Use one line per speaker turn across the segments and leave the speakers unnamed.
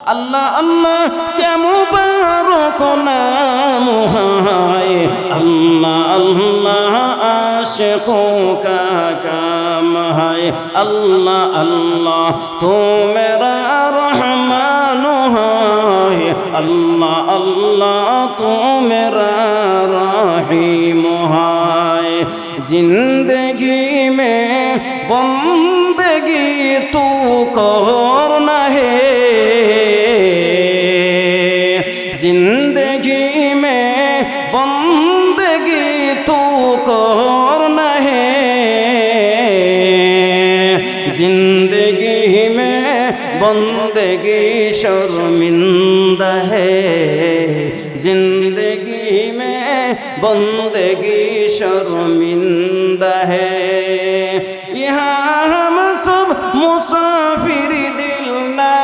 আল্লাহ আল্লাহ কে মুবারক নাম হায়, আল্লাহ আল্লাহ আশিকোं का काम है। अल्लाह अल्लाह तू मेरा रहमान है, अल्लाह अल्लाह तू मेरा रहीम है। जिंदगी में बंदगी तू करना है, जिंदगी में बंदगी तू करना है, जिंदगी में बंदगी शर्मिंदा है, जिंदगी में बंदगी शर्मिंदा है। यहाँ हम सब मुसाफिर दिल ना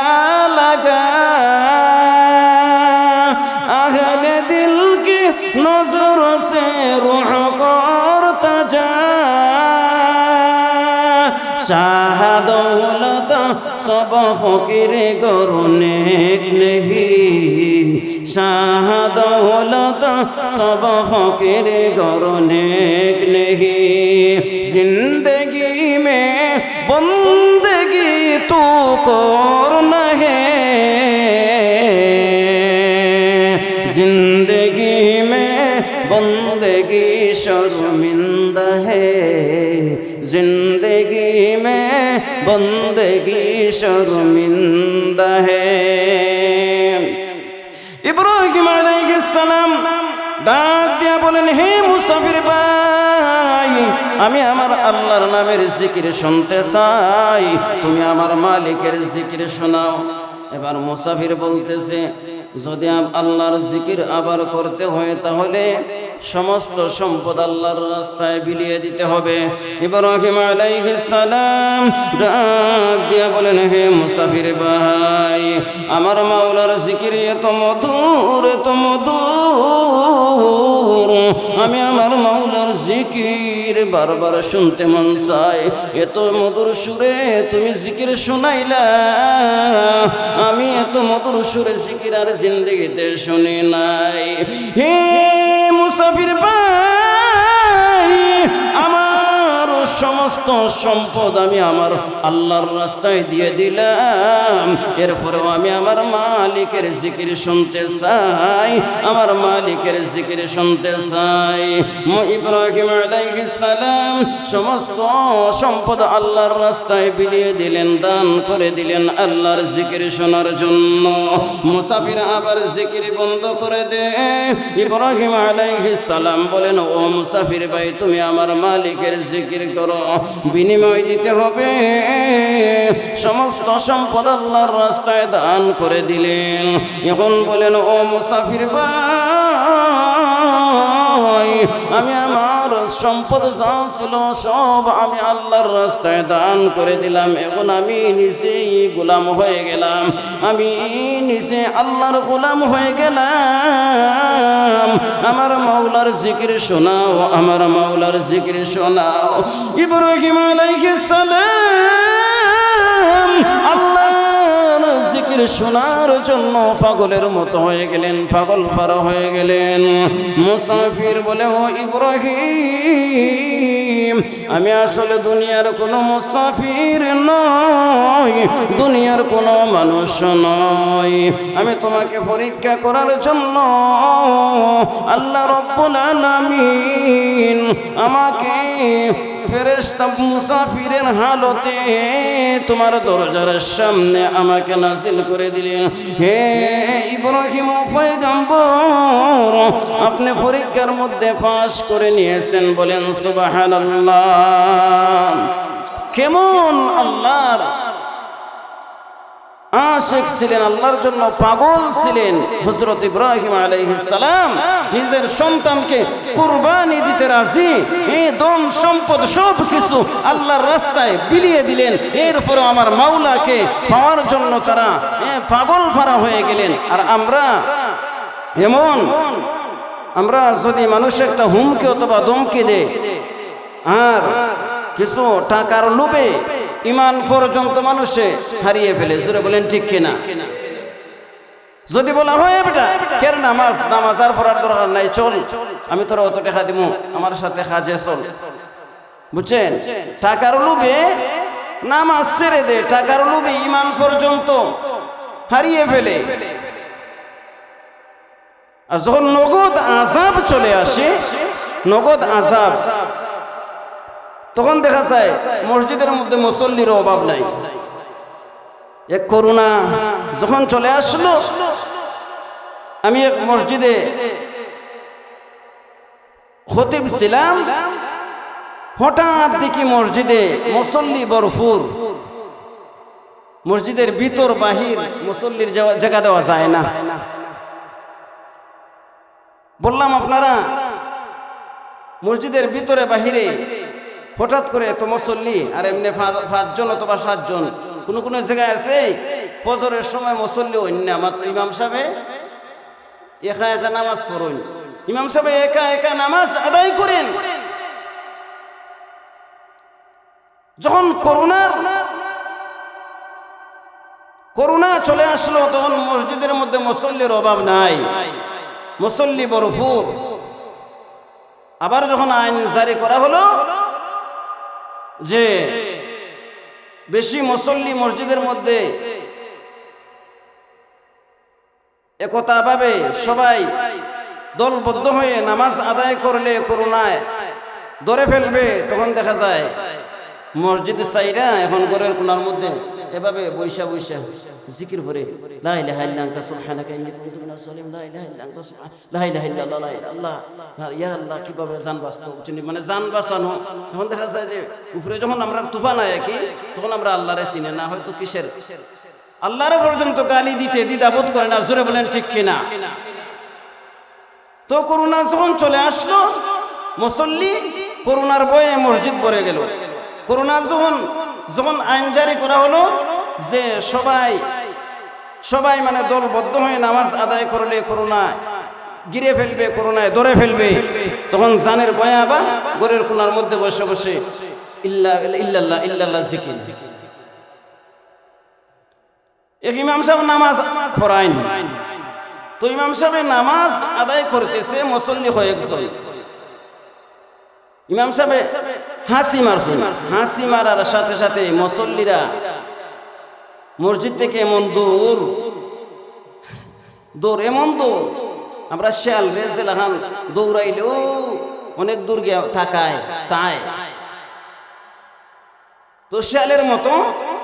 लगा, अहले दिल की नजर से रूह करता जा। शाह दौलत सब फकीर गरुनेक नहीं, शाह दौलत सब फकीर गरुनेक नहीं। जिंदगी में बंदगी तू करना है, जिंदगी में बंदगी शर्मिंदा है, जिंदगी में बंदगी शर्मिंदा है। इब्राहिम अलैहिस सलाम ডাক দিয়া বলেন, হে মুসাফির ভাই, আমি আমার আল্লাহর নামের জিকির শুনতে চাই, তুমি আমার মালিকের জিকির শোনাও। এবার মুসাফির বলতেছে, যদি আল্লাহর জিকির আবার করতে হয় তাহলে সমস্ত সম্পদ আল্লাহর রাস্তায় বিলিয়ে দিতে হবে। ইব্রাহিম আলাইহিস সালাম ডাক দিয়া বলেন, হে মুসাফির ভাই, আমার মাওলার জিকির এত মধুর, এত মধুর, আমি আমার মাওলার জিকির বারবার শুনতে মন চাই। এত মধুর সুরে তুমি জিকির শোনাইলা, আমি এত মধুর সুরে জিকির আর জিন্দেগিতে শুনি নাই। হে মুসাফির ভাই, আমার সমস্ত সম্পদ আমি আমার আল্লাহর রাস্তায় দিয়ে দিলাম, এরপরেও আমি আমার মালিকের জিকির শুনতে চাই, আমার মালিকের জিকির শুনতে চাই। ইব্রাহিম আলাইহিস সালাম সমস্ত সম্পদ আল্লাহর রাস্তায় বিলিয়ে দিলেন, দান করে দিলেন আল্লাহর জিকির শোনার জন্য। মুসাফির আবার জিকির বন্ধ করে দে। ইব্রাহিম আলাইহিস সালাম বলেন, ও মুসাফির ভাই, তুমি আমার মালিকের জিকির করো, বিনিময় দিতে হবে। সমস্ত সম্পদ আল্লাহর রাস্তায় দান করে দিলেন। এখন বলেন, ও মুসাফির ভাই, আমি আমার সম্পদ যা ছিল সব আমি আল্লাহর রাস্তায় দান করে দিলাম, এখন আমি নিজেই গোলাম হয়ে গেলাম, আমি নিজে আল্লাহর গোলাম হয়ে গেলাম। আমার মাওলার জিকির শোনাও, আমার মাওলার জিকির শোনাও। ইব্রাহিম আলাইহিস সালাম আল্লাহর জিকির শোনার জন্য পাগলের মতো হয়ে গেলেন, পাগল পারা হয়ে গেলেন। মুসাফির বলে, ও ইব্রাহিম, আমি আসলে দুনিয়ার কোনো মুসাফির নই, দুনিয়ার কোনো মানুষ নই, আমি তোমাকে পরীক্ষা করার জন্য আল্লাহ রব্বুল আলামিন আমাকে ফেরেশতা মুসাফিরের হালতে তোমার দরজার সামনে আমাকে নাজিল করে দিলেন। হে ইব্রাহিম পয়গম্বর, আপনি পরীক্ষার মধ্যে পাস করে নিয়েছেন, বলেন সুবহানাল্লাহ। কেমন আল্লাহর আশিক ছিলেন, আল্লাহর জন্য পাগল ছিলেন হযরত ইব্রাহিম আলাইহিস সালাম। নিজের সন্তানকে কুরবানি দিতে রাজি, এই ধন সম্পদ সব কিছু আল্লাহর রাস্তায় বিলিয়ে দিলেন। এরপরে আমার মাওলাকে পাওয়ার জন্য তারা পাগল ফারা হয়ে গেলেন। আর আমরা এমন, আমরা যদি মানুষ একটা হুমকি অথবা ধমকি দেয় আর কিছু টাকার লোভে ইমান পর্যন্ত মানুষে হারিয়ে ফেলে, জোরে বলেন ঠিক কিনা? যদি বলা হয় বেটা কের নামাজ নামাজ আর পড়ার দরকার নাই, চল আমি তোরা অত টাকা দিব, আমার সাথে কাজে চল, বুঝছেন? টাকার লোভে নামাজ ছেড়ে দে, টাকার লোভে ঈমান পর্যন্ত হারিয়ে ফেলে। আর যখন নগদ আযাব চলে আসে, নগদ আযাব, তখন দেখা যায় মসজিদের মধ্যে মুসল্লির অভাব নাই। এক করোনা যখন চলে আসলো, আমি এক মসজিদে খতিব ছিলাম, হঠাৎ দেখি মসজিদে মুসল্লি ভরপুর, মসজিদের ভিতর বাহির মুসল্লির জায়গা দেওয়া যায় না। বললাম আপনারা মসজিদের ভিতরে বাহিরে হঠাৎ করে এত মুসল্লি, আর এমনি 5 জন অথবা 7 জন, কোন কোন জায়গায় আছে ফজরের সময় মুসল্লি অন্য, মাত্র ইমাম সাহেব একা একা নামাজ পড়েন, ইমাম সাহেব একা একা নামাজ আদায় করেন। যখন করোনা চলে আসলো, তখন মসজিদের মধ্যে মুসল্লির অভাব নাই, মুসল্লি ভরপুর। আবার যখন আইন জারি করা হলো যে বেশি মুসল্লি মসজিদের মধ্যে একতাভাবে সবাই দলবদ্ধ হয়ে নামাজ আদায় করলে করোনায় ধরে ফেলবে, তখন দেখা যায় মসজিদের সাইরা এখন ঘরের কোণার মধ্যে এভাবে বৈশা জিকির করে লা ইলাহা ইল্লা আনতা সুবহানাকা ইন্নী কুনতু মিনাজ জালিমিন, লা ইলাহা ইল্লা আনতা লা ইলাহা ইল্লাল্লাহ, লা ইলাহা ইল্লাল্লাহ, ইয়া আল্লাহ, কিভাবে জান বাঁচানো, মানে জান বাঁচানো। এখন দেখা যায় যে উপরে যখন আমরা তুফান আয় কি, তখন আমরা আল্লাহরে চিনি না, হয়তো কিসের আল্লাহরে পর্যন্ত গালি দিতে দ্বিধাবোধ করে না, জোরে বলেন ঠিক কিনা? তো করোনা যখন চলে আসলো, মুসল্লি করোনার ভয়ে মসজিদ ভরে গেল। করোনা যখন আইন জারি করা হলো যে সবাই মানে দলবদ্ধ হয়ে নামাজ আদায় করলে করোনা গিরে ফেলবে, করোনায় ধরে ফেলবে, তখন জানের ভয়ে আবার ঘরের কোণার মধ্যে বসে বসে ইল্লাল্লাহ ইল্লাল্লাহ জিকির। এক ইমাম সাহেব নামাজ পড়াইন, তো ইমাম সাহেব নামাজ আদায় করতেছে, মুসল্লি কয়েকজন। ইমাম সাহেব হাসি মারছেন, হাসি মারার সাথে সাথে মুসল্লিরা মসজিদ থেকে এমন দূর এমন দূর, আমরা শিয়াল রেজেলাহান দৌড়াইলেও অনেক দূর গিয়ে থাকায় চায়, তো শিয়ালের মতো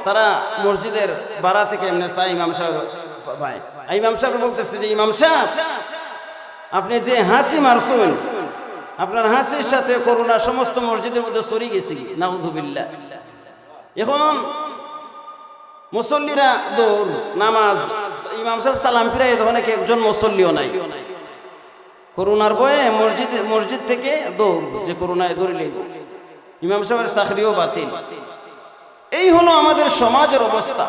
তারা মসজিদের বাড়া থেকে এমনি চায় ইমাম সাহেব ভাই। ইমাম সাহেব বলতেছে যে ইমাম সাহেব, আপনি যে হাসি মারছেন, আপনার হাসির সাথে করোনা সমস্ত মসজিদের মধ্যে ছড়িয়ে গেছে, নাউযুবিল্লাহ। এখন মুসল্লিরা দৌড় নামাজ, ইমাম সাহেব সালাম ফিরাই, তখন একজন মুসল্লিও নাই, করোনার ভয়ে মসজিদ থেকে দৌড়, যে করোনায় দৌড়িলে ইমাম সাহেবের চাকরিও বাতিল। এই হলো আমাদের সমাজের অবস্থা,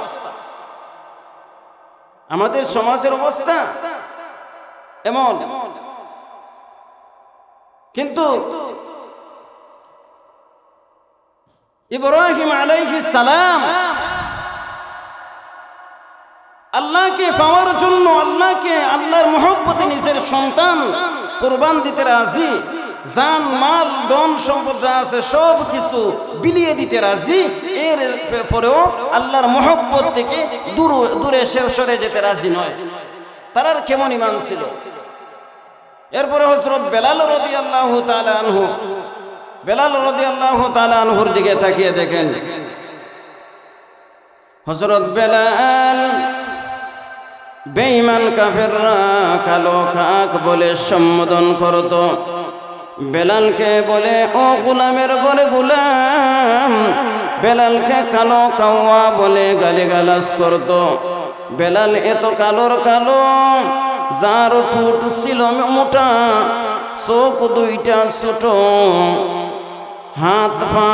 আমাদের সমাজের অবস্থা এমন। কিন্তু ইব্রাহিম আলাইহিস সালাম আল্লাহকে পাওয়ার জন্য, আল্লাহর মহব্বতে নিজের সন্তান কুরবান দিতে রাজি, জান মাল ধন সম্পদ যা আছে সব কিছু বিলিয়ে দিতে রাজি, এর পরেও আল্লাহর মহব্বত থেকে দূরে সরে যেতে রাজি নয়। তার কেমন ঈমান ছিল! এরপরে হযরত বেলাল রাদিয়াল্লাহু তাআলা আনহুর দিকে তাকিয়ে দেখেন, হযরত বেলাল বেঈমান কাফেররা কালো খাক বলে সম্বোধন করত। বেলালকে বলে ও গোলামের ঘরে গোলাম, বেলালকে কালো কাওয়া বলে গালিগালাজ করত। বেলাল এত কালোর কালো, যার ঠোঁট ছিল মোটা, চোখ দুইটা ছোট, হাত পা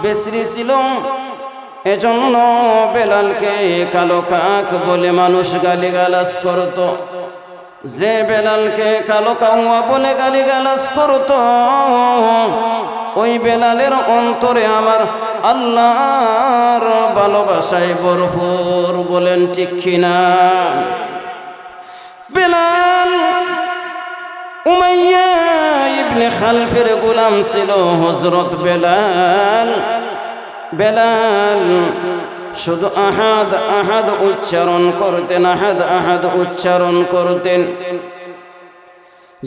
বেসরি ছিল, এজন্য বেলালকে কালো কাক বলে মানুষ গালিগালাজ করত। যে বেলালকে কালো কাউয়া বলে গালিগালাজ করত, ওই বেলালের অন্তরে আমার আল্লাহর ভালোবাসায় ভরপুর, বলেন ঠিক কিনা? খালফের গোলাম ছিল হযরত বেলাল। বেলাল শুধু আহাদ আহাদ উচ্চারণ করতেন, আহাদ আহাদ উচ্চারণ করতেন।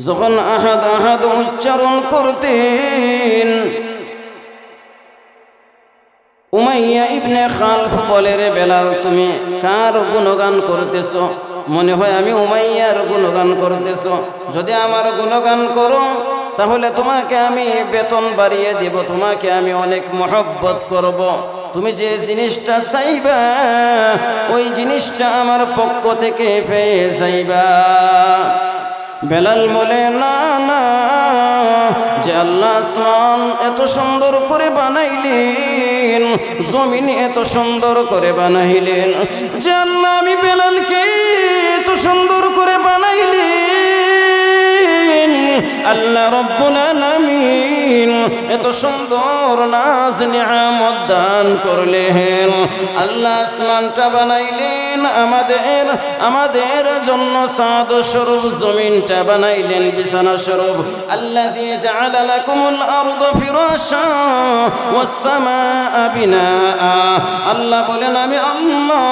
যখন আহাদ আহাদ উচ্চারণ করতেন, উমাইয়া ইবনে খালফ বলে, রে বেলাল তুমি কার গুণগান করতেছ? মনে হয় আমি উমাইয়ার গুণগান করতেছ। যদি আমার গুণগান করো তাহলে তোমাকে আমি বেতন বাড়িয়ে দিব, তোমাকে আমি অনেক মহব্বত করব। তুমি যে জিনিসটা চাইবা ওই জিনিসটা আমার পক্ষ থেকে পেয়ে যাইবা। বেলাল বলে, না না, যে আল্লাহ আসমান এত সুন্দর করে বানাইলেন, জমিন এত সুন্দর করে বানাইলেন, যে আল্লাহ আমি বেলালকে এত সুন্দর করে বানাইলেন, আল্লাহ রব্বুল আলামিন এত সুন্দর নাজ নিয়ামত দান করলেন। আল্লাহ আসমানটা বানাইলেন আমাদের জন্য সাদ স্বরূপ, জমিনটা বানাইলেন বিছানা স্বরূপ। আল্লাযী জাআলা লাকুমুল আরদা ফিরাশা ওয়াস সামাআ বিনাআ। আল্লাহ বলেন, আমি আল্লাহ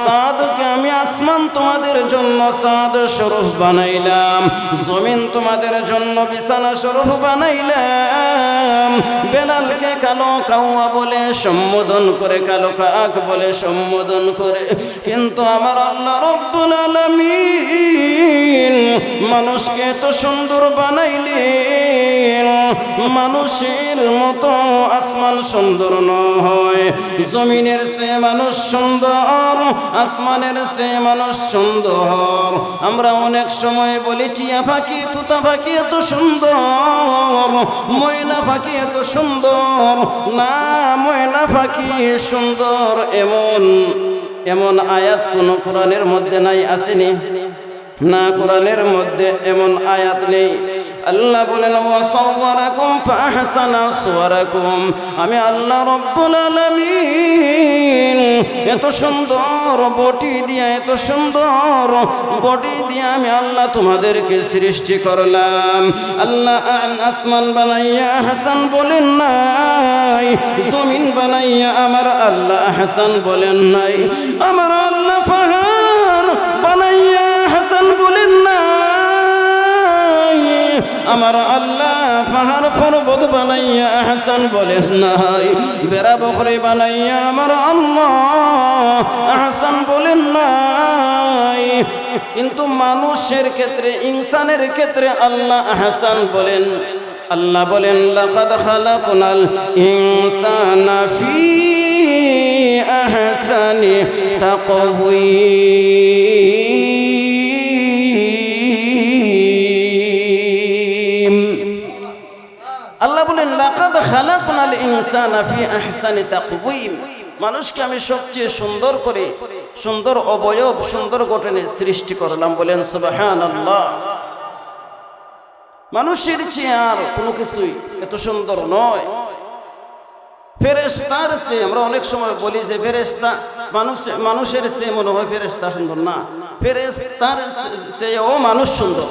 সাদকে, আমি আসমান তোমাদের জন্য সাদ স্বরূপ বানাইলাম, জমিন তোমাদের জন্য বিছানা স্বরূপ বানাইলাম। বেলালকে কালো কাউয়া বলে সম্বোধন করে, কালো কাক বলে সম্বোধন করে, কিন্তু আমার আল্লাহ রব্বুল আলামিন মানুষকে এত সুন্দর বানাইলেন, মানুষের মতো আসমান সুন্দর নয়, জমিনের চেয়ে মানুষ সুন্দর, আসমানের চেয়ে মানুষ সুন্দর। আমরা অনেক সময় বলি টিয়া পাখি, তুতা পাখি এত সুন্দর, ময়না পাখি এত সুন্দর। না, ময়না পাখি সুন্দর এমন আয়াত কোন কোরআনের মধ্যে নাই, আসেনি না, কোরআনের মধ্যে এমন আয়াত নেই। আল্লাহ বলেন, ওয়াসাওয়ারাকুম ফাহসানা সুওয়ারাকুম। আমি আল্লাহ রব্বুল আলামিন এত সুন্দর বডি দিয়া, এত সুন্দর বডি দিয়া আমি আল্লাহ তোমাদেরকে সৃষ্টি করলাম। আল্লাহ আসমান বানাইয়া হাসান বলেন নাই, জমিন বানাইয়া আমার আল্লাহ হাসান বলেন নাই, আমার আল্লাহ পাহাড় বানাইয়া হাসান বলেন নাই, আমার আল্লাহ পাহাড় পর্বত বানাইয়া হাসান বলেন নাই, বেড়া বকরি বানাইয়া আমার আল্লাহ হাসান বলেন নাই। কিন্তু মানুষের ক্ষেত্রে, ইনসানের ক্ষেত্রে আল্লাহ হাসান বলেন। আল্লাহ বলেন, লাকাদ খালাকনাল ইনসানা ফি আহসানি তাকওয়িম। আল্লাহ বলেন, লাকাদ খালাকনাল ইনসানা ফি আহসানি তাকওয়িম। মানুষকে আমি সবচেয়ে সুন্দর করে, সুন্দর অবয়ব, সুন্দর গঠনে সৃষ্টি করলাম। বলেন সুবহানাল্লাহ। মানুষের চেয়ে আর কোনো কিছুই এত সুন্দর নয়। ফেরেশতার চেয়ে, আমরা অনেক সময় বলি যে ফেরেশতা মানুষের চেয়ে মনে হয় ফেরেশতা সুন্দর, না, ফেরেশতার চেয়েও মানুষ সুন্দর।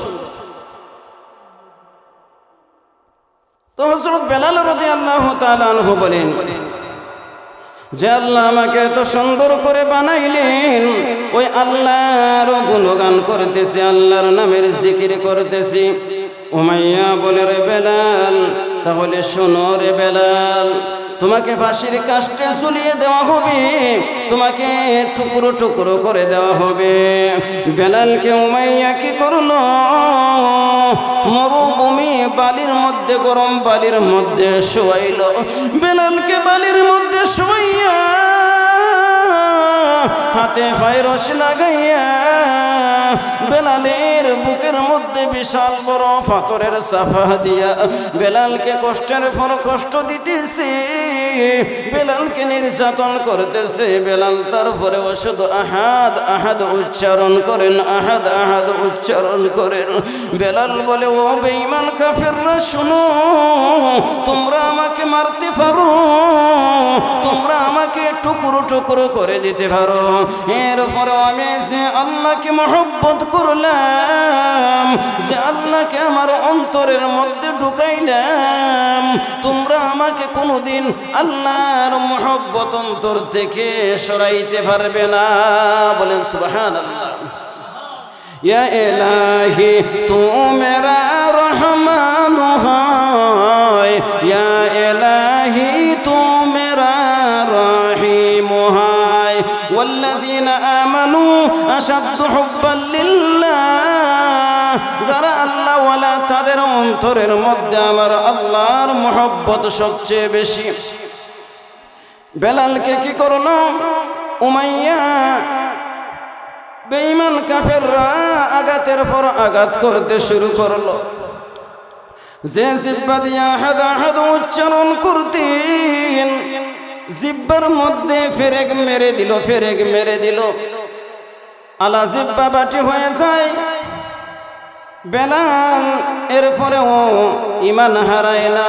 তো হযরত বেলাল রাদিয়াল্লাহু তাআলা আনহু বলেন যে আল্লাহ আমাকে এত সুন্দর করে বানাইলেন, ওই আল্লাহর গুণগান করতেছি, আল্লাহর নামের জিকির করতেছি। উমাইয়া বলে, রে বেলাল, তাহলে শোনো রে বেলাল, তোমাকে ফাঁসির কাস্টে ঝুলিয়ে দেওয়া হবে, তোমাকে টুকরো টুকরো করে দেওয়া হবে। বেলালকে উমাইয়া কি করলো? মরুভূমি বালির মধ্যে, গরম বালির মধ্যে শোয়াইল। বেলালকে বালির মধ্যে শোয়াইয়া হাতে পায়ে রশি লাগাইয়া বেলালের বুকের মধ্যে বিশাল বড় পাথরের চাপা দিয়া বেলালকে কষ্টের পর কষ্ট দিতেছে, বেলালকে নির্যাতন করতেছে। বেলাল তারপরে শুধু আহাদ আহাদ উচ্চারণ করেন, আহাদ আহাদ উচ্চারণ করেন। বেলাল বলে, ও বেঈমান কাফেররা শুনো, তোমরা আমাকে মারতে পারো, তোমরা আমাকে টুকরো টুকরো করে দিতে পারো, এরপরে আমি যে আল্লাহকে মহব্বত করলাম, যে আল্লাহকে আমার অন্তরের মধ্যে ঢুকাইলাম, তোমরা আমাকে কোনোদিন আল্লাহর মহব্বত অন্তর থেকে সরাইতে পারবে না। বলেন সুবহানাল্লাহ। या इलाही तू मेरा रहमान है, या इलाही तू मेरा रहीम है, वल्लज़ीना आमनू अशद्दु हुब्बान लिल्लाह। যারা আল্লাহ ওয়ালা তাদের অন্তরের মধ্যে আমার আল্লাহর মহব্বত সবচেয়ে বেশি। বেলালকে কি করলো? উমাইয়া বেঈমান কাফেররা আঘাতের পর আঘাত করতে শুরু করলো। যে জিহ্বা দিয়া আহাদ আহাদ উচ্চারণ করতেন, জিহ্বার মধ্যে ফেরেক মেরে দিল, ফেরেক মেরে দিল, আলা জিহ্বা বাটি হয়ে যায়। বেলাল এরপরেও ঈমান হারায় না,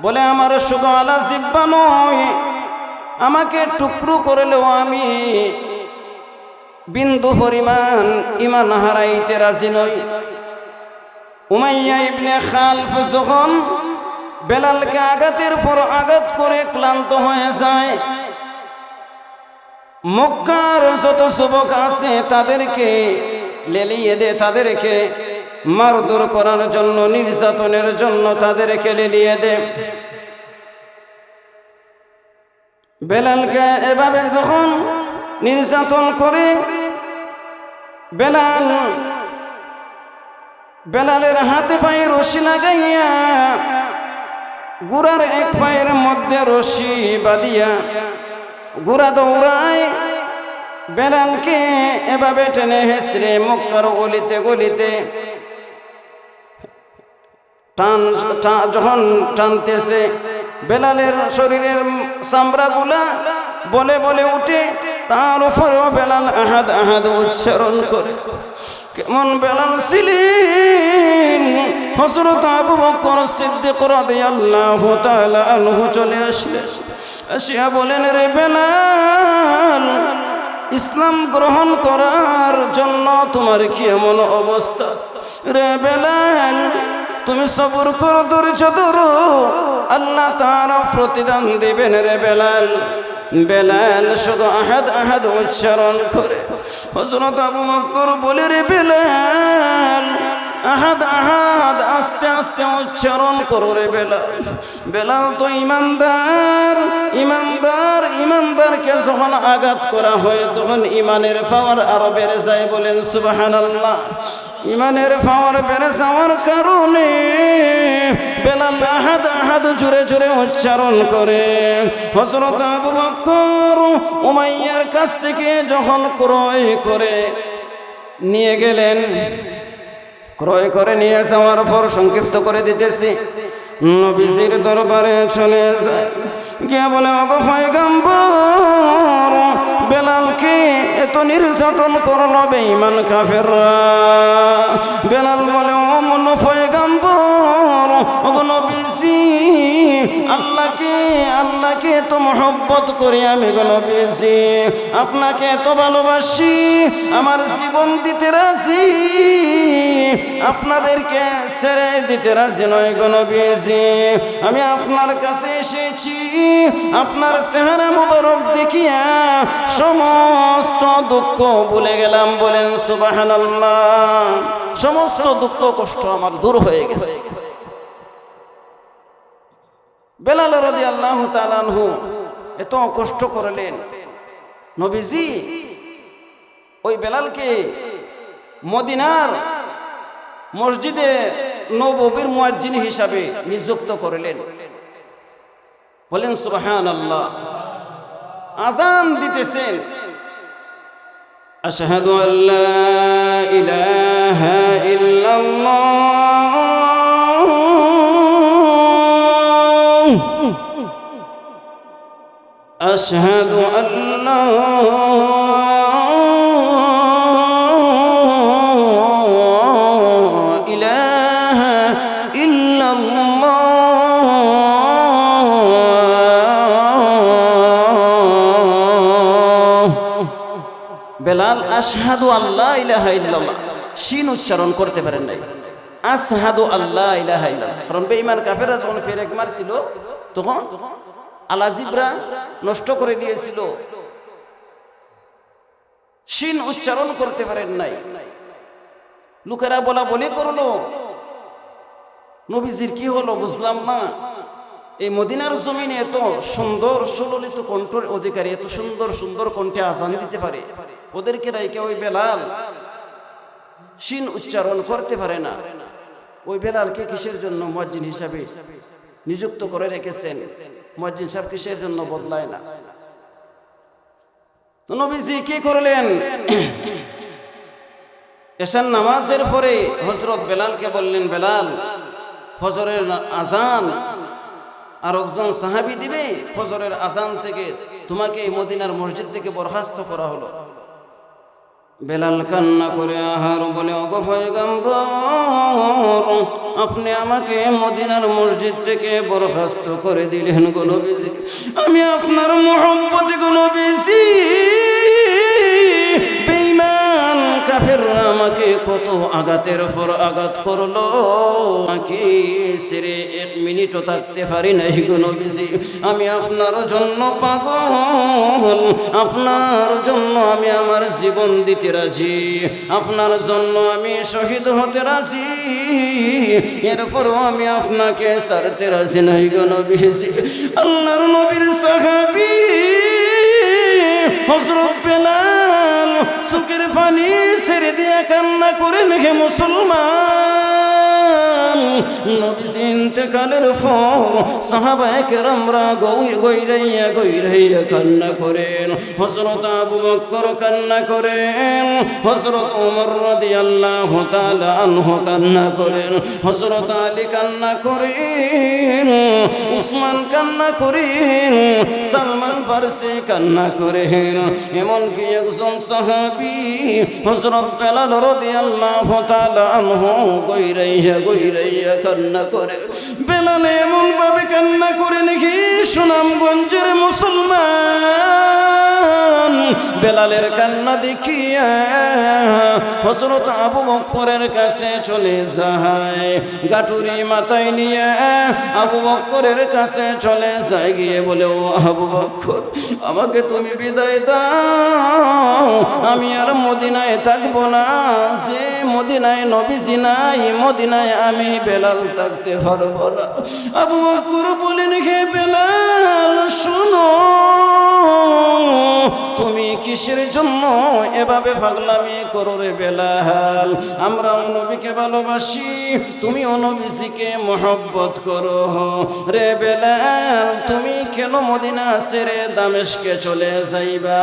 বলে আমার শুধু আলা জিহ্বা নয়, আমাকে টুকরো করলেও আমি বিন্দু পরিমাণ ঈমান হারাইতে রাজি নই। উমাইয়া ইবনে খালফ যখন বেলালকে আঘাতের পর আঘাত করে ক্লান্ত হয়ে যায়, মক্কার যত যুবক আছে তাদেরকে লেলিয়ে দে, তাদেরকে মারধর করার জন্য, নির্যাতনের জন্য তাদেরকে লেলিয়ে দে। বেলালকে এভাবে যখন নির্যাতন করে, বেলালের হাতে পায়ে রশি লাগাইয়া গুড়ার এক পায়ের মধ্যে রশি বাঁধিয়া গুড়া দৌড়ায়। বেলালকে এভাবে টেনে হেসড়ে মক্কার গলিতে গলিতে যখন টানতেছে, বেলালের শরীরের চামড়াগুলা বলে বলে উঠে, তার উপরেও বেলাল আহাদ আহাদ উচ্চারণ করে। কেমন বেলাল ছিলেন! হযরত আবু বকর সিদ্দিক রাদিয়াল্লাহু তাআলা আনহু চলে আসলেন, আসিয়া বলেন, রে বেলাল, ইসলাম গ্রহণ করার জন্য তোমার কি এমন অবস্থা? রে বেলাল, তুমি সবর করো, ধৈর্য ধরো, আল্লাহ তাআলা প্রতিদান দিবেন। রে বেলাল, বেলাল শুধু আহাদ আহাদ উচ্চারণ করে। হযরত আবু বকর বলে, রে বেলাল, আহাদ আহাদ আস্তে আস্তে উচ্চারণ করো রে বেলাল। বেলাল তো ইমানদার, ইমানদার, ইমানদারকে যখন আঘাত করা হয় তখন ইমানের পাওয়ার আরো বেড়ে যায়। বলেন সুবহানাল্লাহ। ইমানের পাওয়ার বেড়ে যাওয়ার কারণে বেলাল আহাদ আহাদ জোরে জোরে উচ্চারণ করে। হযরত আবু বকর উমাইয়ার কাছ থেকে যখন ক্রয় করে নিয়ে গেলেন, ক্রয় করে নিয়ে যাওয়ার পর সংক্ষিপ্ত করে দিতেছি, নবীজির দরবারে চলে যায়, গিয়ে বলে, ওগো পয়গম্বর, বেলালকে এত নির্যাতন করলো বেঈমান কাফেররা। বেলাল বলে, ও মন পয়গম্বর, ওগো নবীজি, আল্লাহকে এত মহব্বত করি আমি গো নবীজি, আপনাকে এত ভালোবাসি, আমার জীবন দিতে রাজি, আপনাদেরকে ছেড়ে দিতে রাজি নয় গো নবীজি। আমি আপনার কাছে এসেছি আপনার চেহারা মুবারক দেখিয়া সমস্ত দুঃখ ভুলে গেলাম। বলেন সুবহানাল্লাহ। সমস্ত দুঃখ কষ্ট আমার দূর হয়ে গেছে। বেলাল রাদিয়াল্লাহু তাআলা আনহু এত কষ্ট করলেন, নবীজি ওই বেলালকে মদিনার মসজিদে নববীর মুয়াজ্জিন হিসাবে নিযুক্ত করলেন। বলেন সুবহানাল্লাহ। আযান দিতেছেন, আশহাদু আল্লা ইলাহা ইল্লাল্লাহ, আশহাদু আল্লা আশহাদু আল্লাহ ইলাহা ইল্লাল্লাহ শিন উচ্চারণ করতে পারেন নাই, আশহাদু আল্লাহ ইলাহা ইল্লাল্লাহ। কারণ বেঈমান কাফেররা যখন ফেরেক মারছিল তখন আলাজিবরা নষ্ট করে দিয়েছিল, শিন উচ্চারণ করতে পারেন নাই। লোকেরা বলা বলি করলো, নবীজির কি হলো বুঝলাম না। এই মদিনার জমিনে এত সুন্দর সুললিত কণ্ঠের অধিকারী, এত সুন্দর সুন্দর কণ্ঠে আজান দিতে পারে, ওদেরকে রাইকে ওই বেলাল শিন উচ্চারণ করতে পারে না। ওই বেলালকে কিসের জন্য মুয়াজ্জিন হিসাবে নিযুক্ত করে রেখেছেন? মুয়াজ্জিন সাহেব কিসের জন্য বদলায় না? তো নবীজি কি করলেন? এশার নামাজের পরে হযরত বেলালকে বললেন, বেলাল ফজরের আজান আর একজন সাহাবী দিবে, ফজরের আজান থেকে তোমাকে মদিনার মসজিদ থেকে বরখাস্ত করা হলো। বেলাল কান্না করে আহার বলে, ওগো পয়গম্বর, আপনি আমাকে মদিনার মসজিদ থেকে বরখাস্ত করে দিলেন গো নবীজি, আমি আপনার মুহাব্বতে গো নবীজি। বেঈমান কাফেররা আমাকে কত আঘাতের উপর আঘাত করলো, নাকি ছেড়ে এক মিনিটও থাকতে পারি নাই গো নবীজি। আমি আপনার জন্য পাগল, আপনার জন্য আমি আমার জীবন দিতে রাজি, আপনার জন্য আমি শহীদ হতে রাজি, এরপরও আমি আপনাকে ছাড়তে রাজি নাই গো নবীজি। আল্লাহর নবীর সাহাবী হযরত বেলাল চোখের পানি ছেড়ে দিয়ে কান্না করেন, হে মুসলমান, নবীজি ইন্তেকালের পর সাহাবায়ে কেরামরা গইরাইয়া কান্না করেন। হযরত আবু বকর কান্না করেন, হযরত ওমর রাদিয়াল্লাহু তাআলা আনহু কান্না করেন, হযরত আলী কান্না করেন, উসমান কান্না করেন, সালমান ফারসি কান্না করেন। এমনকি একজন সাহাবী হযরত বেলাল রাদিয়াল্লাহু তাআলা আনহু গইরাইয়া কান্না করে। বেলাল এমন ভাবে কান্না করে নাকি সুনামগঞ্জের মুসলমান বেলালের কান্না দেখিয়া হযরত আবু বকরের কাছে চলে যায়, গাটুরি মাথায় নিয়ে আবু বকরের কাছে চলে যায়, গিয়ে বলে, ও আবু বকর, আমাকে তুমি বিদায় দাও, আমি আর মদিনায় থাকবো না, যে মদিনায় নবীজি নাই, মদিনায় আমি বেলাল থাকতে পারবো না। আবু বকর বলেন, হে বেলাল শোনো, তুমি কিসের জন্য এভাবে পাগলামি করো রে বেলাল? আমরা নবীকে ভালোবাসি, তুমি নবীজিকে মহব্বত করো রে বেলাল, তুমি কেন মদিনা ছেড়ে দামেস্কে চলে যাইবা?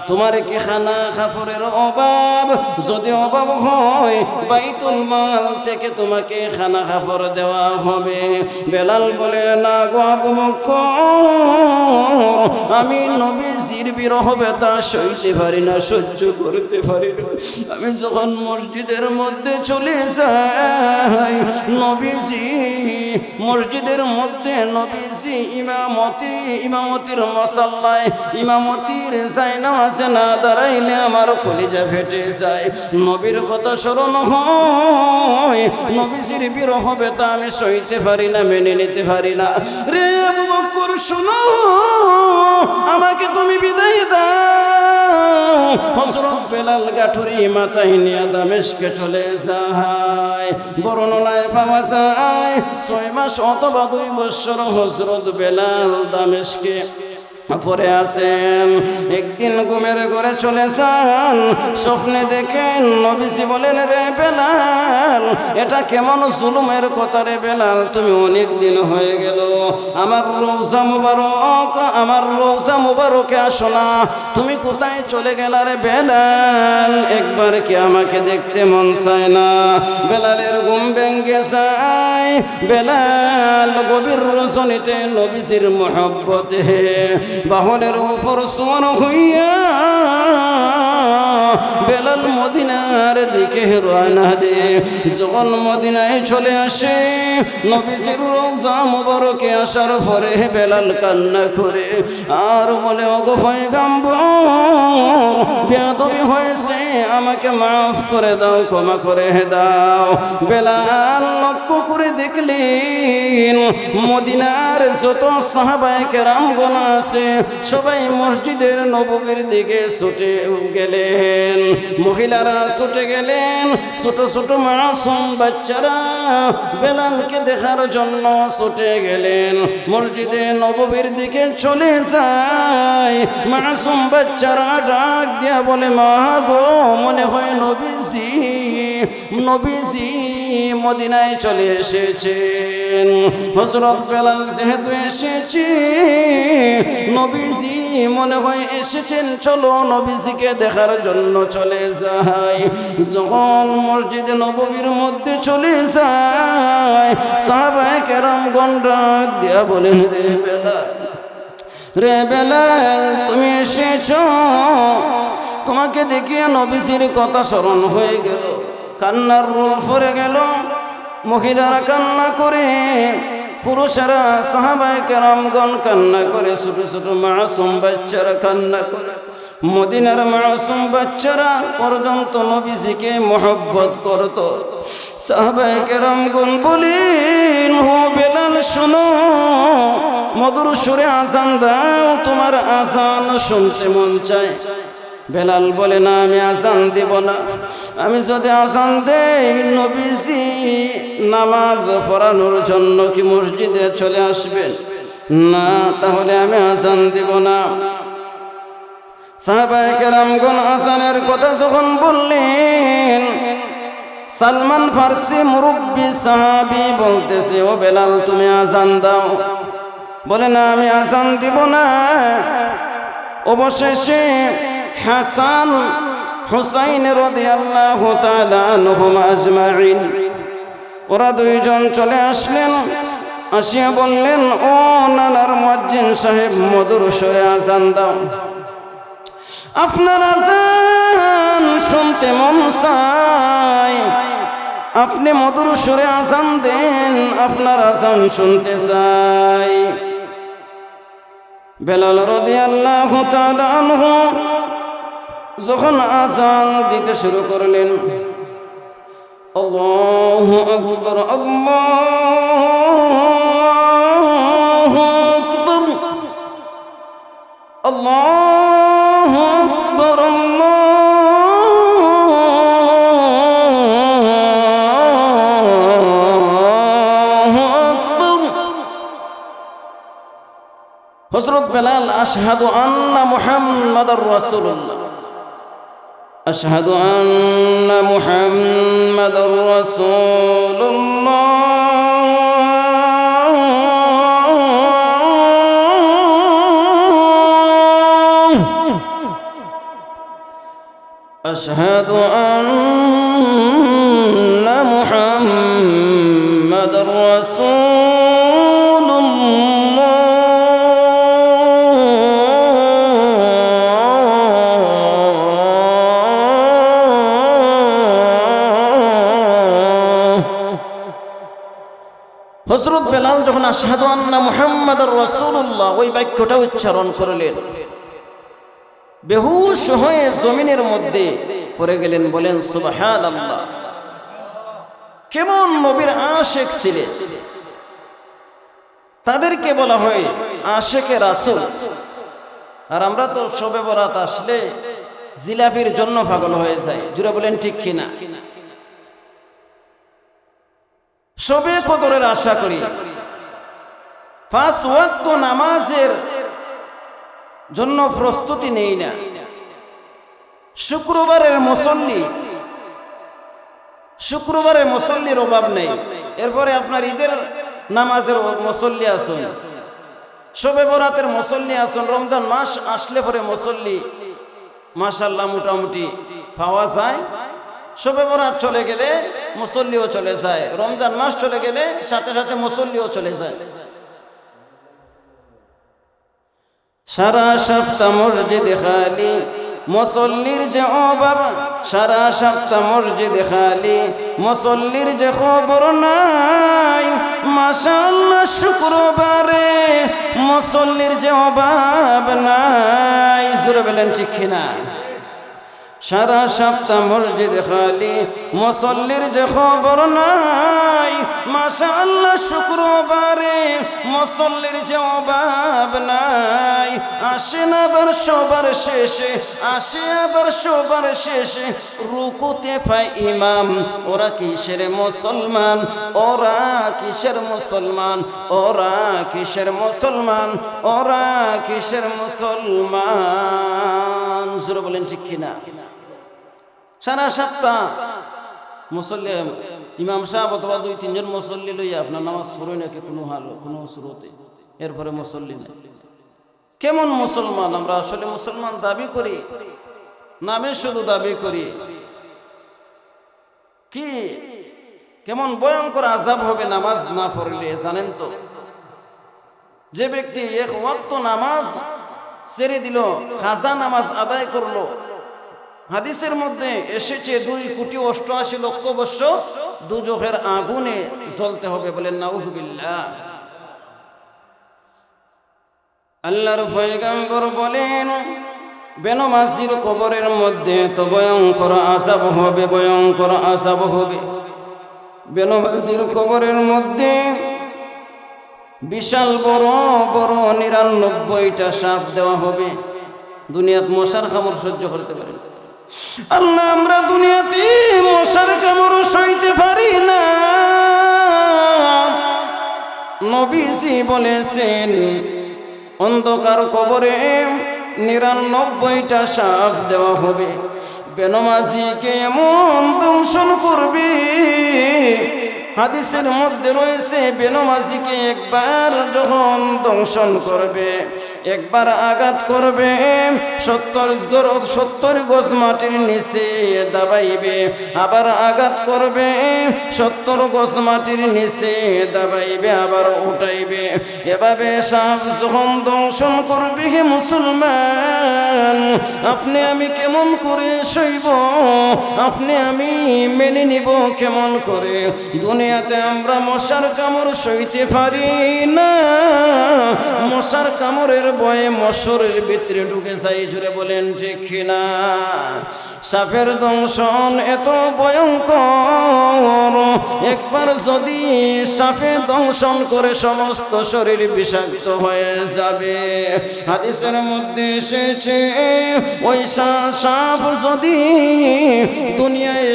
তোমার কি খানা খাফরের অভাব? যদি অভাব হয় বাইতুল মাল থেকে তোমাকে খানা খাফর দেওয়া হবে। বেলাল বলে, না গো আবু বকর, আমি নবীজির বিরহ ব্যথা সইতে পারি না, সহ্য করতে পারি না। আমি যখন মসজিদের মধ্যে চলে যাই, নবীজি মসজিদের মধ্যে নবীজি ইমামতির মসাল্লায় ইমামতির জায়নামাজে না দাঁড়াইলে আমার কলিজা ফেটে যায়। নবীর কথা স্মরণ হয়, নবীজির বিরহ ব্যথা আমি সইতে পারি না, মেনে নিতে পারি না। রে আবু বকর শোনো, আমাকে তুমি বিদায় দাও। হযরত বেলাল গাঠুরি মাথায় নিয়ে দামেস্কে চলে যায়। বর্ণনায় পাওয়া যায় 6 মাস অথবা 2 বছর হযরত বেলাল দামেস্কে পরে আসেন। একদিন ঘুমের ঘরে চলে যান, স্বপ্নে দেখেন নবীজি বলেন, রে বেলাল, এটা কেমন জুলুমের কথা রে বেলাল, তুমি অনেক দিন হয়ে গেল আমার রোজা মুবারকে আসো না, তুমি কোথায় চলে গেলা রে বেলাল? একবার কি আমাকে দেখতে মন চায় না? বেলালের ঘুম ভেঙে যায়। বেলাল গভীর রজনীতে নবীজির মহব্বতে বাহনের উপর সোয়ার হইয়া বেলাল মদিনার দিকে রওনা দেয়। যখন মদিনায় চলে আসে, নবীজির রওজা মুবারকে আসার পরে বেলাল কান্না করে আর বলে, ওগো পয়গম্বর, বেয়াদবি হয়েছে, আমাকে মাফ করে দাও, ক্ষমা করে দাও। বেলাল লক্ষ্য করে দেখলেন মদিনার যত সাহাবায়ে কেরামগণ আছে সবাই মসজিদের নববীর দিকে ছুটে গেলেন, মহিলারা ছুটে গেলেন, ছোট ছোট মাসুম বাচ্চারা বেলালকে দেখার জন্য ছুটে গেলেন। মসজিদে নববীর দিকে চলে যায়, মাসুম বাচ্চারা ডাক দিয়া বলে, মা গো, মনে হয় নবীজি নবীজি মদিনায় চলে এসেছেন। হযরত বেলাল যেহেতু এসেছে, নবীজি মনে হয় এসেছেন, চলো নবীজিকে দেখার জন্য চলে যাই। যখন মসজিদে নববীর মধ্যে চলে যায়, সাহাবায়ে কেরামগণ ডাক দিয়া বলেন, রে বেলাল, তুমি এসেছো, তোমাকে দেখিয়ে নবীজির কথা স্মরণ হয়ে গেল, কান্নার রোল পড়ে গেল। মহিলারা কান্না করে, পুরুষেরা সাহাবায়ে কেরামগণ কান্না করে, ছোট ছোট মাসুম বাচ্চারা কান্না করে। মদিনার মাসুম বাচ্চারা পর্যন্ত নবীজিকে মহব্বত করত। সাহাবায়ে কেরামগণ বলেন, হো বেলাল, শোনো, মধুর সুরে আজান দাও, তোমার আজান শুনতে মন চায়। বেলাল বলে, না, আমি আজান দেব না, আমি যদি আজান দেই নবীজি নামাজ পড়ানোর জন্য কি মসজিদে চলে আসবেন? না, তাহলে আমি আজান দেব না। সাহাবায়ে কেরামগণ আজানের কথা যখন বললেন, সালমান ফারসি মুরব্বী সাহাবী বলতেছে, ও বেলাল, তুমি আজান দাও। বলে, না, আমি আজান দিব না। অবশেষে হাসান হুসাইন রাদিয়াল্লাহু তাআলা আনহুম আজমাইন, ওরা দুইজন চলে আসলেন। আসিয়া বললেন, ও নানার মুয়াজ্জিন সাহেব, মধুর সুরে আজান দাও, আপনার আজান শুনতে মন চায়, আপনি মধুর সুরে আজান দেন, আপনার আজান শুনতে চাই। বেলাল রাদিয়াল্লাহু তাআলা আনহু যখন আজান দিতে শুরু করলেন, আল্লাহু আকবার, আল্লাহু আকবার, আল্লাহু আকবার, আল্লাহু আকবার। হযরত বেলাল, আশহাদু আন্না মুহাম্মাদার রাসূলুল্লাহ, আশহাদু আন্না মুহাম্মাদার রাসূলুল্লাহ, আশহাদু আন্না মুহাম্মাদার রাসূলুল্লাহ। হযরত বেলাল যখন আশহাদু আন্না মুহাম্মাদার রাসূলুল্লাহ ওই বাক্যটা উচ্চারণ করলেন, বেহুশ হয়ে জমিনের মধ্যে পড়ে গেলেন। বলেন সুবহানাল্লাহ। কেমন নবীর আশিক ছিলেন, তাদেরকে বলা হয় আশিকে রাসূল। আর আমরা তো শবে বরাত আসলে জিলাপির জন্য পাগল হয়ে যাই, জুড়ে বলেন ঠিক কিনা? শবে কদরের আশা করি, 5 ওয়াক্ত নামাজের জন্য প্রস্তুতি নেই না। শুক্রবারের মুসল্লির অভাব নেই। এরপরে আপনার ঈদের নামাজের মুসল্লি আসুন, শবে বরাতের মুসল্লি আসুন, রমজান মাস আসলে পরে মুসল্লি মাশাআল্লাহ মোটামুটি পাওয়া যায়। শবে বরাত চলে গেলে মুসল্লিও চলে যায়, রমজান মাস চলে গেলে সাথে সাথে মুসল্লিও চলে যায়। সারা সপ্তাহ মসজিদ খালি, মুসল্লির যে অভাব, সারা সপ্তাহ মসজিদ খালি, মুসল্লির যে খবর নাই। মাশাআল্লাহ শুক্রবারে মুসল্লির যে অভাব নাই। জোরে বলেন ঠিক কিনা? সারা সপ্তাহ মসজিদ খালি, মুসল্লির যে খবর নাই। মাশাআল্লাহ শুক্রবারে মুসল্লির যে অভাব নাই। আসেন আবার সবার শেষে, আসে আবার সবার শেষে, রুকুতে পায় ইমাম। ওরা কিসের মুসলমান, ওরা কিসের মুসলমান, ওরা কিসের মুসলমান, ওরা কিসের মুসলমান। জোরে বলেন ঠিক কিনা? সারা সপ্তাহ মুসল্লি, ইমাম সাহেব অথবা 2-3 জন মুসল্লি লইয়া আপনার নামাজ পড়ে নাকি কোনো হাল কোনো স্রোতে, এরপরে মুসল্লি না। কেমন মুসলমান আমরা? আসলে মুসলমান দাবি করি, নামে শুধু দাবি করি। কি কেমন ভয়ঙ্কর আযাব হবে নামাজ না পড়লে জানেন তো? যে ব্যক্তি এক ওয়াক্ত নামাজ ছেড়ে দিল, খাজা নামাজ আদায় করলো, হাদিসের মধ্যে এসেছে 2,88,00,000 বছর দুজখের আগুনে জ্বলতে হবে। বলেন নাউজুবিল্লাহ। আল্লাহর পয়গম্বর বলেন বেনমাজির কবরের মধ্যে তো ভয়ঙ্কর আযাব হবে, ভয়ঙ্কর আযাব হবে। বেনমাজির কবরের মধ্যে বিশাল বড় বড় 99টা সাপ দেওয়া হবে। দুনিয়াত মশার কামড় সহ্য করতে পারে না। আল্লাহ, আমরা দুনিয়াতে মশার কামড় সইতে পারি না। নবীজি বলেছেন অন্ধকার কবরে 99টা সাপ দেওয়া হবে। বেনমাজিকে এমন দংশন করবে, হাদিসের মধ্যে রয়েছে বেনমাজিকে একবার যখন দংশন করবে, একবার আঘাত করবে, 70 গজ মাটির নিচে দাবাইবে, আবার আঘাত করবে, 70 গজ মাটির নিচে দাবাইবে, আবার উঠাইবে। এভাবে সাপ যখন দংশন করবে, হে মুসলমান, আপনি আমি কেমন করে সইব? আপনি আমি মেনে নিব কেমন করে? দুনিয়াতে আমরা মশার কামড় সইতে পারি না। মশার কামড়ের ভয়ে মশরের ভিতরে ঢুকে যাই। জুড়ে বলেন ঠিক কিনা? সাপের দংশন এত ভয়ঙ্কর, একবার যদি সাপে দংশন করে সমস্ত শরীর বিষাক্ত হয়ে যাবে। হাদিসের মধ্যে এসেছে ওই সাপ যদি দুনিয়ায়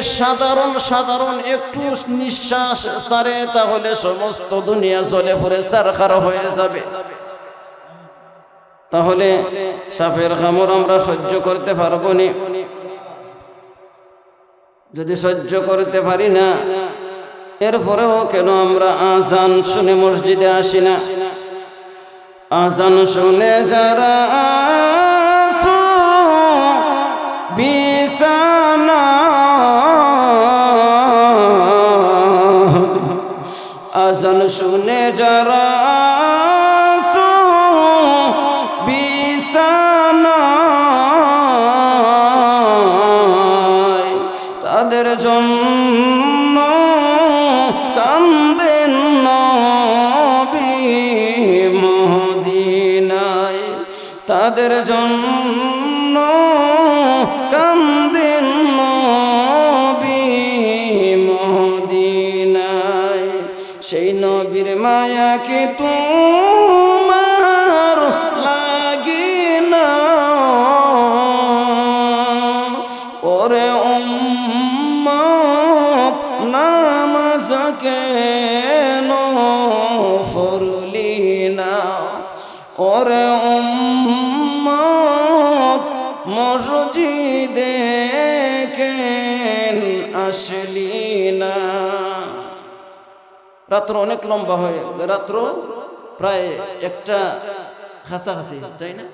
সাধারণ একটু নিঃশ্বাস ছাড়ে, তাহলে সমস্ত দুনিয়া জ্বলে পড়ে ছারখার হয়ে যাবে। তাহলে সাপের কামড় আমরা সহ্য করতে পারবো না। যদি সহ্য করতে পারি না, এরপরেও কেন আমরা আজান শুনে মসজিদে আসি না? আজান শুনে যারা বিছানা, আজান শুনে যারা বিছানায়, তাদের জন্য কান্দেন নবী মদিনায়, তাদের জন্য কান্দেন নবী মদিনায়। সেই নবীর মায়া কি তোমার লাগে না? ওরে উম্মত, নামাজ কেন পড়লি না? ওরে উম্মত, মসজিদে কেন আসলি না? রাত্র অনেক লম্বা হয়ে, রাত্র প্রায় একটা কাছাকাছি, তাই না?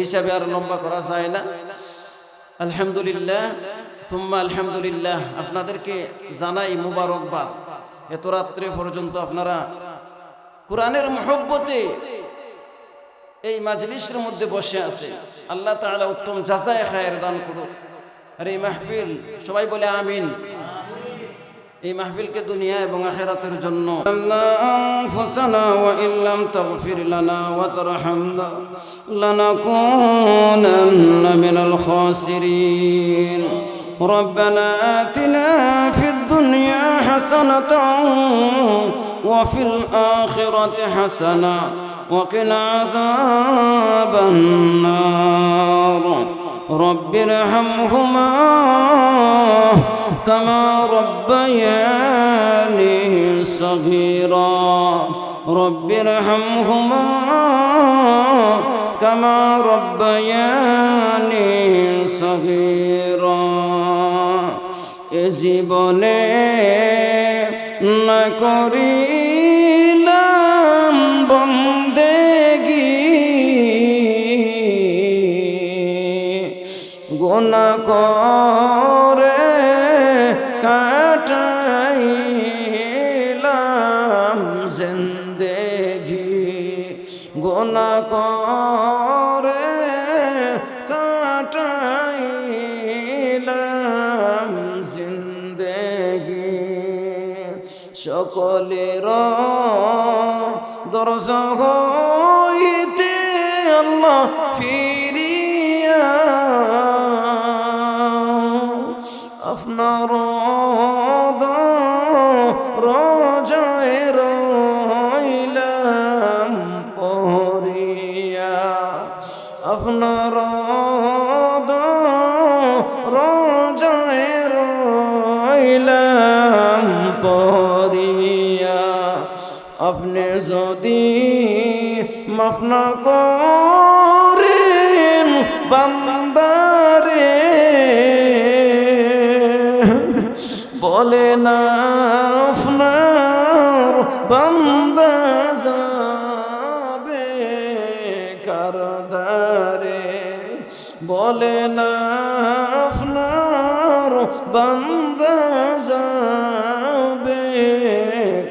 হিসাবে আর লম্বা করা যায় না। আলহামদুলিল্লাহ সুম্মা আলহামদুলিল্লাহ, আপনাদেরকে জানাই মুবারকবাদ। এত রাত্রে পর্যন্ত আপনারা কোরআনের মহব্বতে এই মাজলিসের মধ্যে বসে আছে, আল্লাহ তাআলা উত্তম জাযায়ে খায়ের দান করুক। আর এই মাহফিল সবাই বলে আমিন। এই মাহফিলকে দুনিয়া এবং আখিরাতের জন্য আনফুসানা ওয়া ইল্লাম তাগফির লানা ওয়া তারহামনা লানাকুনান্না মিনাল খাসিরিন। ربنا آتنا في الدنيا حسنة وفي الآخرة حسنة وقنا عذاب النار رب ارحمهما كما ربياني صغيرا رب ارحمهما كما ربياني صغيرا এ জীবনে না করিলাম বন্দেগী গুনাহ করে কাটাইলাম জিন্দেগি গুনাহ করে কাটাইলাম জিন্দেগি সকলের দরজা হইতে আল্লাহ ফিরিয়া আপনার রোজায় রইলাম পড়িয়া আপনার রোজায় রইলাম পড়িয়া আপনি যদি মাফ না করেন বান্দারে বলে না আপনার বান্দা যাবে কারদারে বলে না আপনার বান্দা যাবে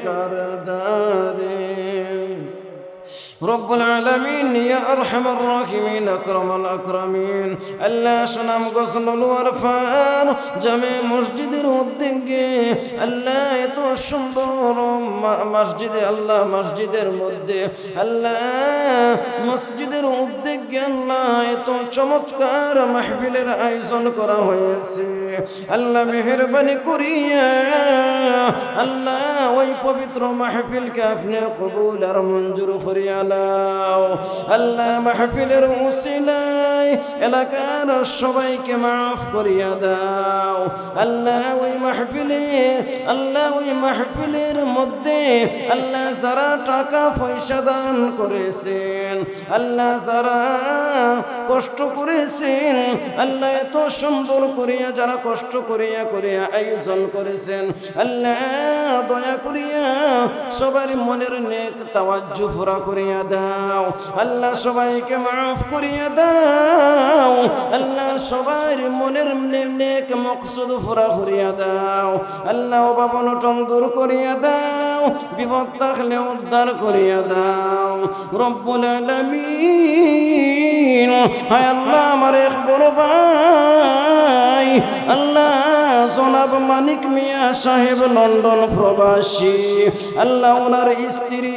কারদারে رب العالمين يا أرحم الراحمين أكرم الأكرمين الله سنام قصن الورفان جميع مسجد الودنجي الله يتوشندور مسجد الله مسجد المدي الله مسجد الودنجي الله يتوشمتكار محفل الأيزون كرا হয়েছে الله মেহেরবানি করিয়া الله ওই পবিত্র মাহফিলকে আপনি কবুল আর মঞ্জুর করিয়া আল্লাহ মাহফিলের উসিলায় এলাকার সবাইকে মাফ করিয়া দাও আল্লাহ ওই মাহফিলের মধ্যে আল্লাহ যারা টাকা পয়সা দান করেছেন আল্লাহ যারা কষ্ট করেছেন আল্লাহ এত সুন্দর করিয়া যারা কষ্ট করিয়া আয়োজন করেছেন আল্লাহ দয়া করিয়া সবার মনের নেক তাওয়াজ্জু পুরা করিয়া দাও আল্লাহ সবাইকে মাফ করিয়া দাও আল্লাহ সবার মনের নেক মকসুদ পুরা করিয়া দাও আল্লাহ অভাব অনটন দূর করিয়া দাও বিপদ থাকলে উদ্ধার করিয়া দাও রব্বুল আলামিন হায় আল্লাহ আমার এক বড় ভাই আল্লাহ জনাব মানিক মিয়া সাহেব লন্ডন প্রবাসী আল্লাহ ওনার স্ত্রী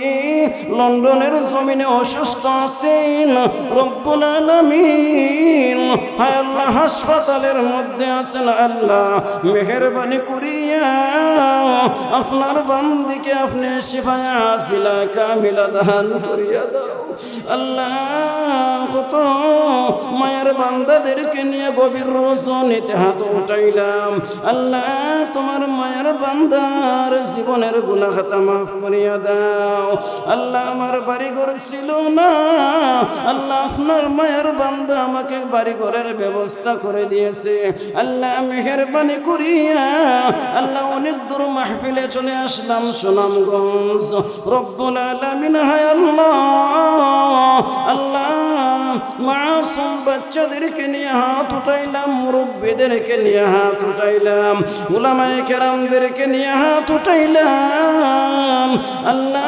লন্ডনের জমিনে অসুস্থ আছেন রব্বুল আলামিন হায় আল্লাহ হাসপাতালের মধ্যে আছেন আল্লাহ মেহেরবানি করিয়া আপনার বান্দিকে আপনি শিফায়ে আজিলা কামিলা দান করিয়া দাও আল্লাহ কত মায়ের বান্দাদেরকে নিয়ে গভীর রজনীতে হাত উঠাইলাম আল্লাহ তোমার মায়ের বান্দার জীবনের গুনাহ খাতা মাফ করিয়া দাও আল্লাহ আমার বাড়ি ঘর ছিল না আল্লাহ আপনার মায়ের বান্দা আমাকে বাড়ি ঘরের ব্যবস্থা করে দিয়েছে আল্লাহ মেহেরবানি করিয়া আল্লাহ অনেক দূর মাহফিলে চলে আসলাম সুনামগঞ্জ রব্বুল আলামিন হায় আল্লাহ আল্লাহ মাসুম বাচ্চাদেরকে নিয়ে হাত উঠাইলাম মুরব্বী মুরব্বীদেরকে নিয়ে হাত উঠাইলাম, উলামায়ে কেরামদেরকে নিয়ে হাত উঠাইলাম। আল্লাহ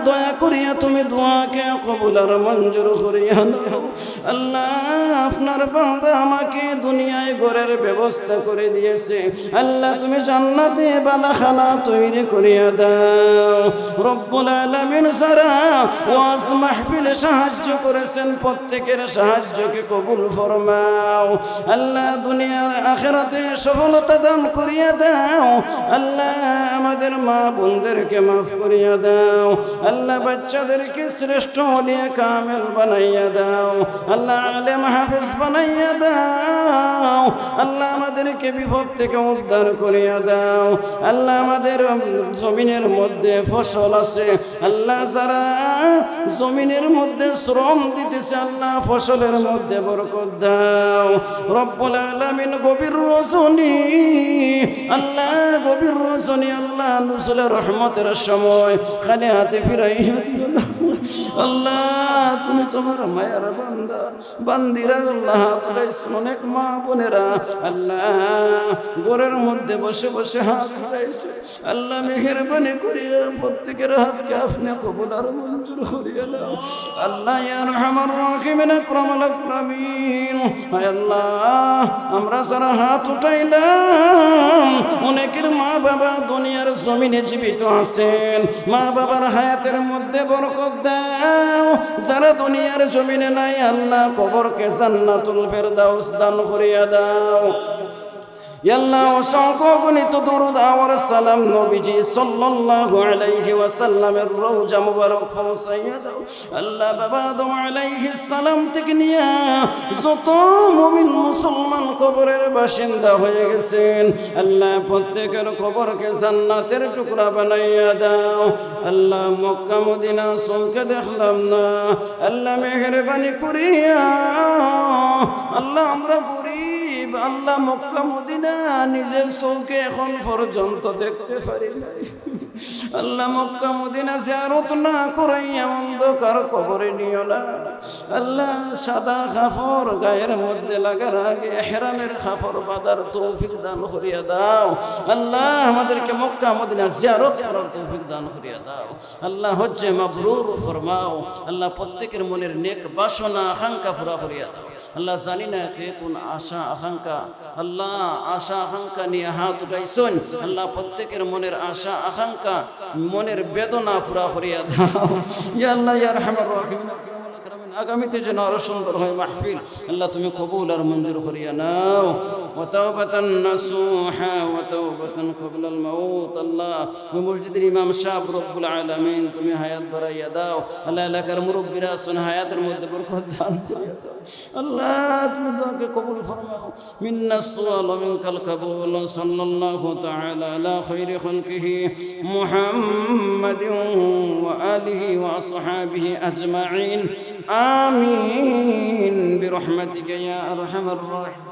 দয়া করিয়া তুমি দোয়াকে কবুল আর মঞ্জুর করিয়া নাও। আল্লাহ আপনার বান্দা আমাকে দুনিয়ায় ঘরের ব্যবস্থা করে দিয়েছে, আল্লাহ তুমি জান্নাতে বালাখানা তৈরি করিয়া দাও। রব্বুল আলামিন যারা ওয়াজ মাহফিলে সাহায্য করেছেন প্রত্যেকের সাহায্যকে কবুল ফরমাও। আল্লাহ দুনিয়া আখিরাতে সফলতা দান করিয়া দাও। আল্লাহ আমাদের মা বোনদেরকে মাফ করিয়া দাও। আল্লাহ বাচ্চাদেরকে শ্রেষ্ঠ ওলিয়ে কামেল বানাইয়া দাও। আল্লাহ আলেম হাফেজ বানাইয়া দাও। আল্লাহ আমাদেরকে বিপদ থেকে উদ্ধার করিয়া দাও। আল্লাহ আমাদের জমিনের মধ্যে ফসল আছে, আল্লাহ যারা জমিনের মধ্যে শ্রম দিতেছে আল্লাহ ফসলের মধ্যে বরকত দাও। রব্বুল আলামিন গভীর রজনী, আল্লাহ গভীর রজনী, আল্লাহ নুজুলের রহমতের সময় খালি হাতে ফিরাইয়া দিও না। আল্লাহ তুমি তোমার মায়ের বান্দা বান্দিরা আল্লাহ তুলাইছেন, অনেক মা বোনেরা আল্লাহ ঘরের মধ্যে বসে বসে হাত উঠাইছে। আল্লাহ মেহেরবানি করিয়া প্রত্যেকের হাতকে আপনি কবুল আর মঞ্জুর করিয়া নাও। আল্লাহ ইয়া আরহামার রাহিমিন আকরামাল আকরামিন, হায় আল্লাহ আমরা যারা হাত উঠাইলাম অনেকের মা বাবা দুনিয়ার জমিনে জীবিত আছেন, মা বাবার হায়াতের মধ্যে বরকত দাও। যারা দুনিয়ার জমিনে নাই আল্লাহ কবরকে জান্নাতুল ফেরদাউস দান করিয়া দাও। আল্লাহ অসংখ্য গণিত দরুদ আর সালাম নবীজি সাল্লাল্লাহু আলাইহি ওয়াসাল্লামের রওজা মুবারক পৌঁছাইয়া দাও। আল্লাহ বাবা আদম আলাইহিস সালাম থেকে নিয়ে যত মুমিন মুসলমান কবরের বাসিন্দা হয়ে গেছেন আল্লাহ প্রত্যেকের কবরকে জান্নাতের টুকরা বানাইয়া দাও। আল্লাহ মক্কা মদিনা চোখে দেখলাম না, আল্লাহ মেহেরবানি করিয়া আল্লাহ আমরা গরিব, আল্লাহ মক্কা মদিনা নিজের চোখে এখন পর্যন্ত দেখতে পারি নাই। আল্লাহ মক্কা মদিনা জিয়ারত না করাইয়া অন্ধকার কবরে নিও না। আল্লাহ সাদা কাপড় গায়ের মধ্যে লাগার আগে ইহরামের কাপড় বাঁধার তৌফিক দান করিয়া দাও। আল্লাহ আমাদেরকে মক্কা মদিনা জিয়ারত করার তৌফিক দান করিয়া দাও। আল্লাহ হজ্জে মাবরুর ফরমাও। আল্লাহ প্রত্যেকের মনের নেক বাসনা আকাঙ্ক্ষা পুরা করিয়া দাও। আল্লাহ জানি না কে কোন আশা আকাঙ্ক্ষা, আল্লাহ আশা আকাঙ্ক্ষা নিয়ে হাত উঠাইছেন, আল্লাহ প্রত্যেকের মনের আশা আকাঙ্ক্ষা মনের বেদনা পুরা করিয়া দাও। ইয়া আল্লাহ ইয়া আরহামার রাহিমিন, আগামীতে যেন আরো সুন্দর হয় মাহফিল, আল্লাহ তুমি কবুল আর মঞ্জুর করিয়া নাও। ওয়া তাওবাতান নাসুহা ওয়া তাওবাতান ক্বাবলাল মাউত। আল্লাহ ওই মসজিদের ইমাম সাহেব রব্বুল আলামিন তুমি হায়াত বাড়াইয়া দাও। আল্লাহ এলাকার মুরব্বিরা আছেন হায়াতের মধ্যে বরকত দান করিয়া দাও। আল্লাহ তুমি দোয়াকে কবুল ফরমাও। মিন্নাস সুআল ওয়া মিনকাল কাবুল। সাল্লাল্লাহু তাআলা আলা খায়রি খালকিহি মুহাম্মাদিন ওয়া আলিহি ওয়া আসহাবিহি আজমাইন। آمين برحمتك يا أرحم الراحمين।